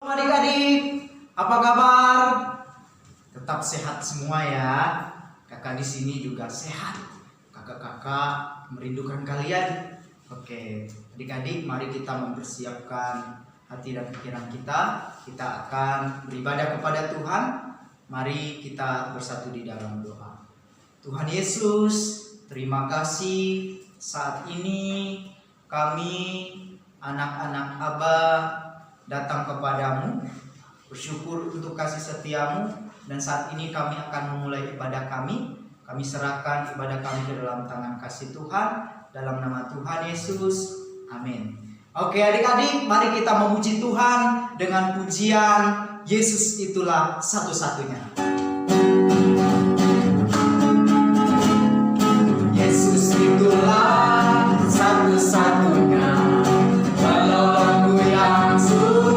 Adik-adik, apa kabar? Tetap sehat semua ya. Kakak di sini juga sehat. Kakak-kakak merindukan kalian. Oke, adik-adik, mari kita mempersiapkan hati dan pikiran kita. Kita akan beribadah kepada Tuhan. Mari kita bersatu di dalam doa. Tuhan Yesus, terima kasih saat ini kami anak-anak Abah datang kepadamu, bersyukur untuk kasih setiamu, dan saat ini kami akan memulai ibadah kami. Kami serahkan ibadah kami ke dalam tangan kasih Tuhan, dalam nama Tuhan Yesus, amin. Oke adik-adik, mari kita memuji Tuhan dengan pujian Yesus itulah satu-satunya. Yesus itulah satu-satunya penolongku yang sungguh.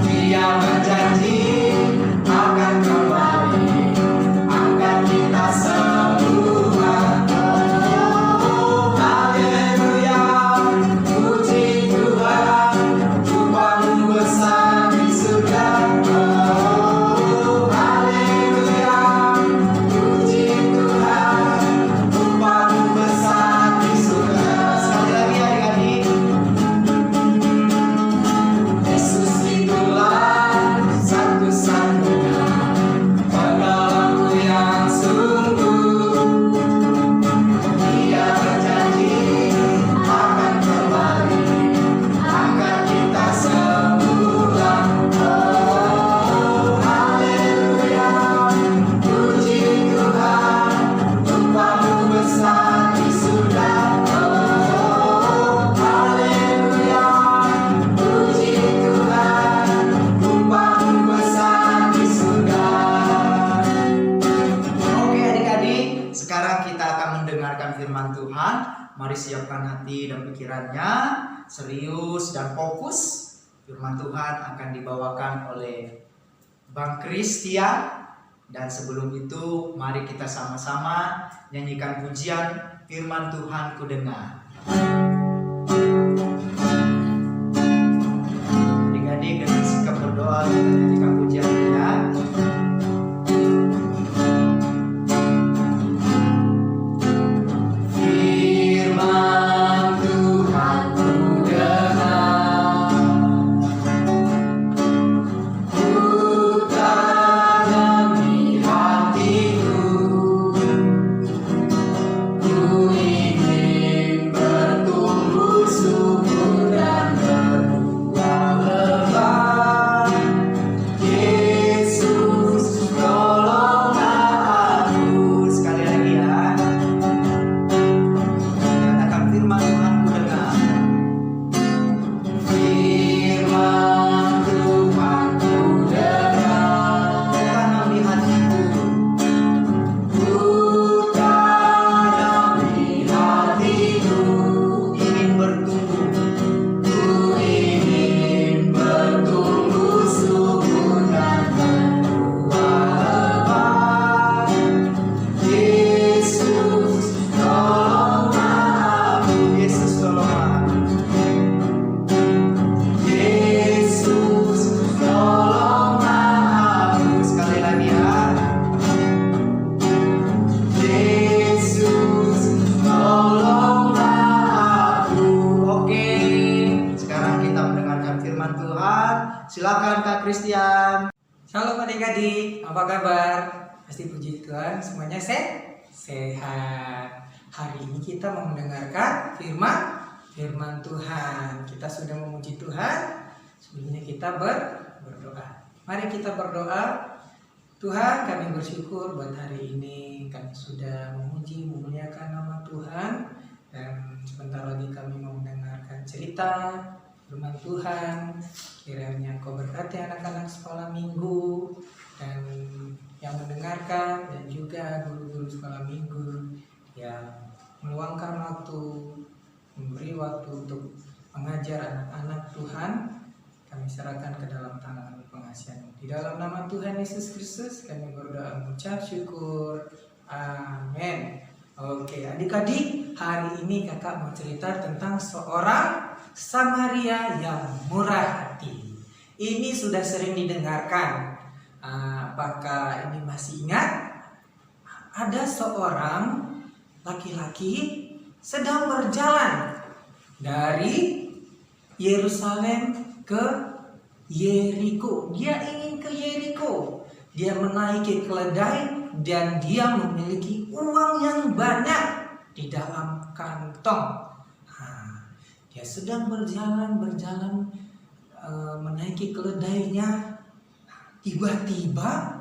Dia berjanji akan kembali angkat kita semua. Oh, haleluya, puji Tuhan, Tuhanmu besar di surga. Oh, haleluya, puji Tuhan, Tuhanmu besar di surga. Sekali lagi adik-adik. Yesus itulah satu-satunya penolongku yang sungguh. Dia berjanji akan kembali angkat kita semula. Oh, haleluya, puji Tuhan, Tuhanmu besar di surga. Oh, haleluya, puji Tuhan, Tuhanmu besar di surga. Oke adik-adik, sekarang kita akan mendengarkan firman Tuhan. Mari siapkan hati dan pikirannya, serius dan fokus. Firman Tuhan akan dibawakan oleh Bang Christian. Dan sebelum itu, mari kita sama-sama nyanyikan pujian firman Tuhan ku dengar. Adik-adik dengan sikap berdoa kita nyanyikan pujiannya. Firman Tuhan ku dengar, ku tanam di hatiku. Ku ingin bertumbuh subur dan berbuah lebat. Yesus tolonglah aku. Sekali lagi ya. Katakan firman Tuhan ku dengar. Firman Tuhan ku dengar, tanam di hatiku. Ku tanam di hatiku, ingin bertumbuh. Ku ingin bertumbuh subur dan berbuah lebat. Yesus tolonglah aku. Yesus tolonglah aku. Yesus tolonglah aku. Sekali lagi ya. Yesus tolonglah aku. Oke, sekarang kita mendengarkan firman Tuhan. Silakan Kak Christian. Shalom adik-adik, apa kabar? Pasti puji Tuhan, semuanya sehat. Hari ini kita mau mendengarkan firman Tuhan. Kita sudah memuji Tuhan, sebelumnya kita berdoa. Mari kita berdoa. Tuhan, kami bersyukur buat hari ini. Kami sudah memuji, memuliakan nama Tuhan. Dan sebentar lagi kami mau mendengarkan cerita firman Tuhan. Kiranya Kau berkati anak-anak sekolah minggu dan yang mendengarkan, dan juga guru-guru sekolah minggu yang meluangkan waktu, memberi waktu untuk mengajar anak-anak Tuhan. Kami serahkan ke dalam tangan pengasihan. Di dalam nama Tuhan Yesus Kristus kami berdoa mengucap syukur. Amin. Oke adik-adik, hari ini kakak mau cerita tentang seorang Samaria yang murah hati. Ini sudah sering didengarkan. Apakah ini masih ingat? Ada seorang laki-laki sedang berjalan dari Yerusalem ke Yeriko. Dia ingin ke Yeriko. Dia menaiki keledai dan dia memiliki uang yang banyak di dalam kantong. Dia sedang berjalan menaiki keledainya. Tiba-tiba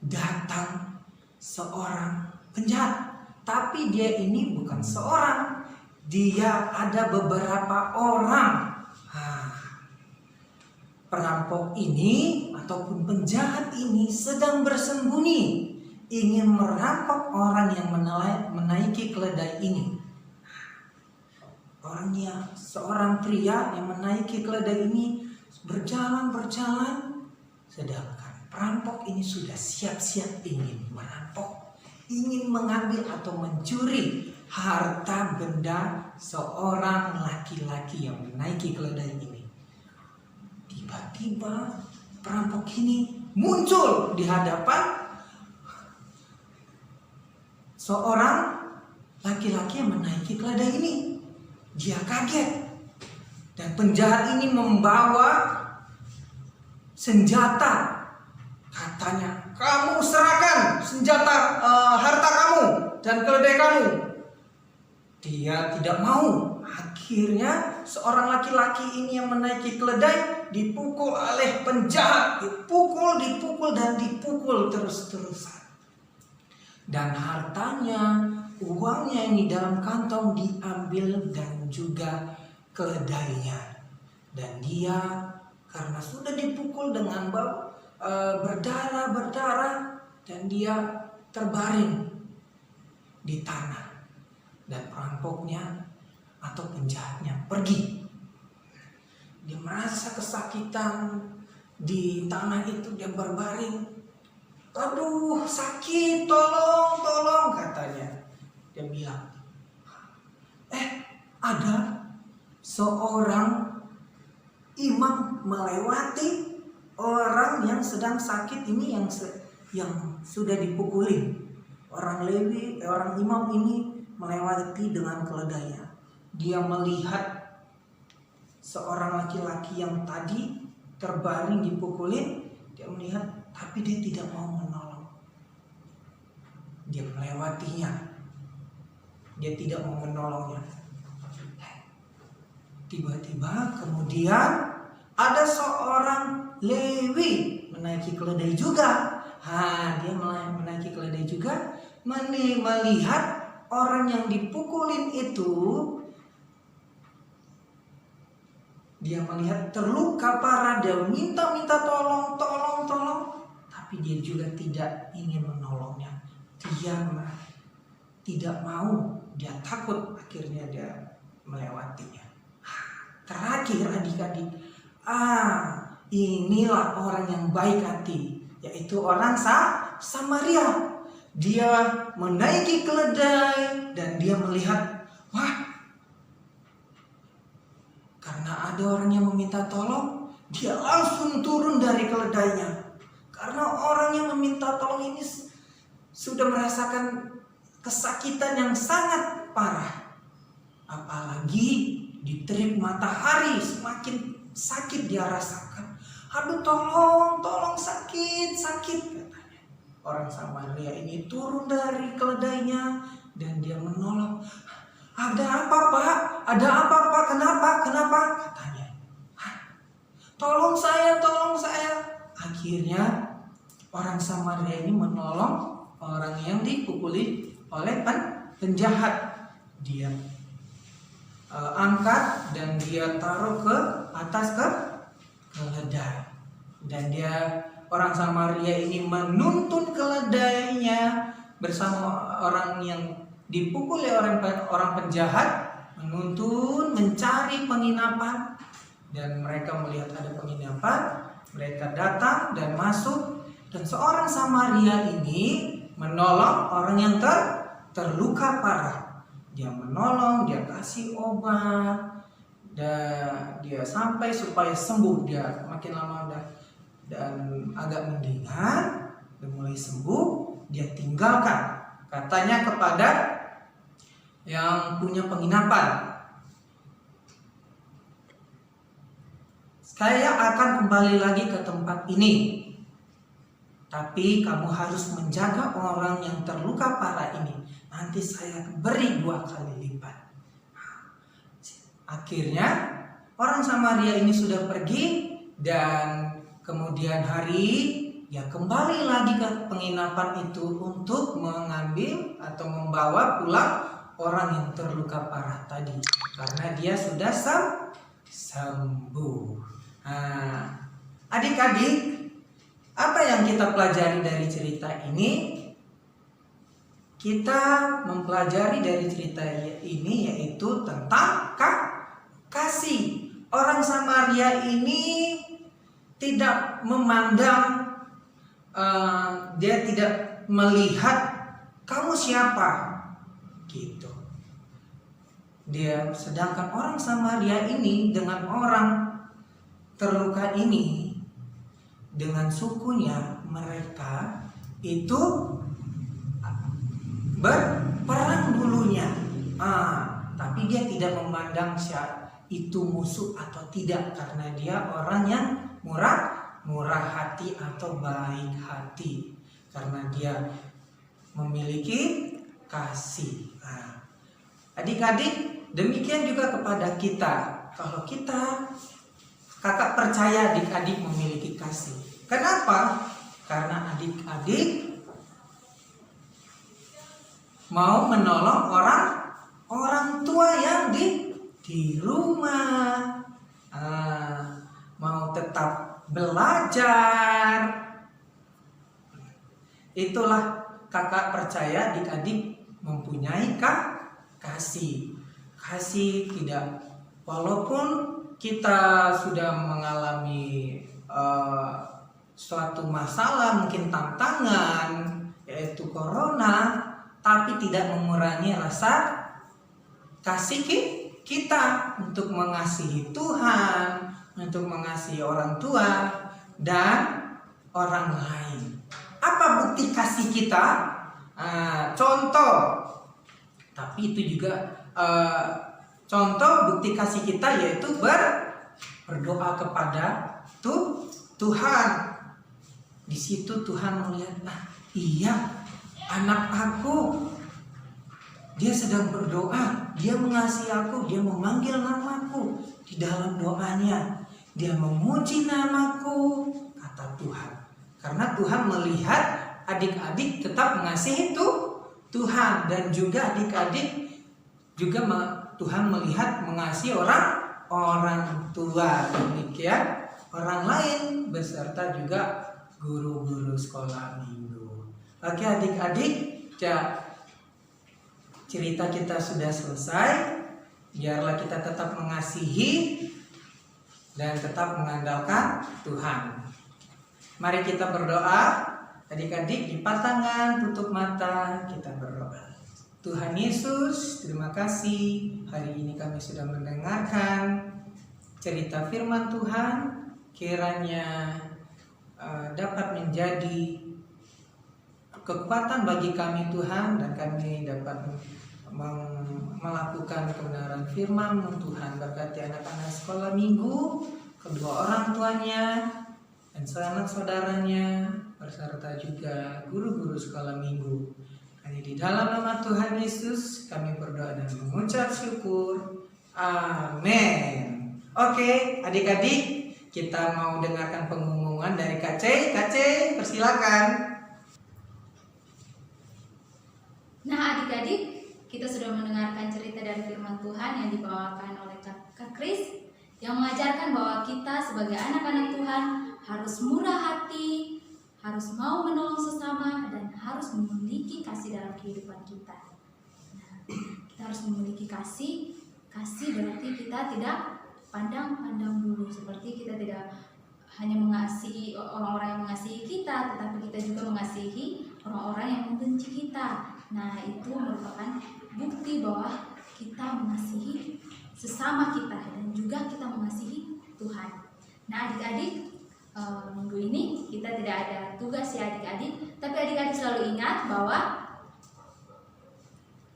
datang seorang penjahat. Tapi dia ini bukan seorang, dia ada beberapa orang. Perampok ini ataupun penjahat ini sedang bersembunyi, ingin merampok orang yang menaiki keledai ini. Orangnya seorang pria yang menaiki keledai ini berjalan, sedangkan perampok ini sudah siap-siap ingin merampok, ingin mengambil atau mencuri harta benda seorang laki-laki yang menaiki keledai ini. Tiba-tiba perampok ini muncul di hadapan seorang laki-laki yang menaiki keledai ini. Dia kaget, dan penjahat ini membawa senjata. Katanya, kamu serahkan senjata, harta kamu dan keledai kamu. Dia tidak mau. Akhirnya seorang laki-laki ini yang menaiki keledai dipukul oleh penjahat. Dipukul dan dipukul terus-terusan. Dan hartanya, uangnya yang di dalam kantong diambil dan juga keledainya. Dan dia karena sudah dipukul dengan berdarah dan dia terbaring di tanah. Dan perampoknya atau penjahatnya pergi. Dia merasa kesakitan di tanah itu, dia berbaring. Aduh, sakit, tolong katanya. Dia bilang, ada seorang imam melewati orang yang sedang sakit ini, yang sudah dipukuli. Orang Lewi, orang imam ini melewati dengan keledainya. Dia melihat seorang laki-laki yang tadi terbaring dipukulin. Dia melihat, tapi dia tidak mau menolong. Dia melewatinya. Dia tidak mau menolongnya. Tiba-tiba kemudian ada seorang Lewi menaiki keledai juga. Dia menaiki keledai juga, melihat orang yang dipukulin itu. Dia melihat terluka parah, dia minta tolong. Tapi dia juga tidak ingin menolongnya. Dia tidak mau, dia takut, akhirnya dia melewatinya. Terakhir adik-adik, inilah orang yang baik hati, yaitu orang Samaria. Dia menaiki keledai dan dia melihat, karena ada orang yang meminta tolong, dia langsung turun dari keledainya. Karena orang yang meminta tolong ini sudah merasakan kesakitan yang sangat parah. Apalagi diterik matahari, semakin sakit dia rasakan. Aduh, tolong, sakit katanya. Orang Samaria ini turun dari keledainya dan dia menolong. Ada apa, Pak? Ada apa, Pak? Kenapa? Katanya. Tolong saya. Akhirnya orang Samaria ini menolong orang yang dipukuli oleh penjahat. Dia angkat dan dia taruh ke atas keledai. Dan orang Samaria ini menuntun keledainya bersama orang yang dipukuli orang penjahat, menuntun mencari penginapan. Dan mereka melihat ada penginapan, mereka datang dan masuk. Dan seorang Samaria ini menolong orang yang terluka parah. Dia menolong, dia kasih obat, dan dia sampai supaya sembuh, dia makin lama dan agak mendingan, dan mulai sembuh, dia tinggalkan katanya kepada yang punya penginapan, saya akan kembali lagi ke tempat ini, tapi kamu harus menjaga orang yang terluka parah ini, nanti saya beri 2 kali lipat. Akhirnya orang Samaria ini sudah pergi, dan kemudian hari dia kembali lagi ke penginapan itu untuk mengambil atau membawa pulang orang yang terluka parah tadi, karena dia sudah sembuh. Nah, adik-adik, apa yang kita pelajari dari cerita ini? Kita mempelajari dari cerita ini yaitu tentang kasih. Orang Samaria ini tidak memandang, dia tidak melihat kamu siapa gitu. Sedangkan orang Samaria ini dengan orang terluka ini, dengan sukunya, mereka itu berperang dulunya. Tapi dia tidak memandang itu musuh atau tidak, karena dia orang yang murah hati atau baik hati, karena dia memiliki kasih. Adik-adik, demikian juga kepada kita. Kalau kakak percaya adik-adik memiliki kasih. Kenapa? Karena adik-adik mau menolong orang tua yang di rumah, mau tetap belajar. Itulah kakak percaya adik-adik mempunyai kasih. Kasih tidak, walaupun kita sudah mengalami suatu masalah, mungkin tantangan, yaitu corona, tapi tidak mengurangi rasa kasih kita untuk mengasihi Tuhan, untuk mengasihi orang tua dan orang lain. Apa bukti kasih kita? Contoh, tapi itu juga contoh bukti kasih kita yaitu berdoa kepada Tuhan. Di situ Tuhan melihat, iya, anak aku, dia sedang berdoa, dia mengasihi aku, dia memanggil namaku di dalam doanya, dia memuji namaku, kata Tuhan. Karena Tuhan melihat adik-adik tetap mengasihi Tuhan, dan juga adik-adik juga Tuhan melihat mengasihi orang tua, demikian orang lain beserta juga guru-guru sekolah minggu. Oke adik-adik, cerita kita sudah selesai. Biarlah kita tetap mengasihi dan tetap mengandalkan Tuhan. Mari kita berdoa. Adik-adik, lipat tangan, tutup mata, kita berdoa. Tuhan Yesus, terima kasih hari ini kami sudah mendengarkan cerita firman Tuhan. Kiranya dapat menjadi kekuatan bagi kami Tuhan, dan kami dapat melakukan kebenaran firman Tuhan. Berkati anak-anak sekolah minggu, kedua orang tuanya, dan sanak saudaranya, beserta juga guru-guru sekolah minggu. Hanya di dalam nama Tuhan Yesus kami berdoa dan mengucap syukur. Amin. Oke, adik-adik, kita mau dengarkan pengumuman dari Kak C. Kak C, persilakan. Nah adik-adik, kita sudah mendengarkan cerita dari firman Tuhan yang dibawakan oleh Kak Kris, yang mengajarkan bahwa kita sebagai anak-anak Tuhan harus murah hati, harus mau menolong sesama, dan harus memiliki kasih dalam kehidupan kita. Nah, kita harus memiliki kasih. Kasih berarti kita tidak pandang-pandang bulu, seperti kita tidak hanya mengasihi orang-orang yang mengasihi kita, tetapi kita juga mengasihi orang-orang yang membenci kita. Nah, itu merupakan bukti bahwa kita mengasihi sesama kita dan juga kita mengasihi Tuhan. Nah adik-adik, minggu ini kita tidak ada tugas ya adik-adik, tapi adik-adik selalu ingat bahwa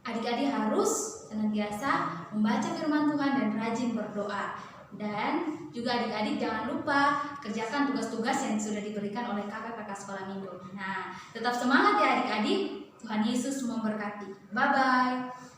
adik-adik harus senantiasa membaca firman Tuhan dan rajin berdoa. Dan juga adik-adik jangan lupa kerjakan tugas-tugas yang sudah diberikan oleh kakak-kakak sekolah minggu. Nah, tetap semangat ya adik-adik. Tuhan Yesus memberkati. Bye-bye.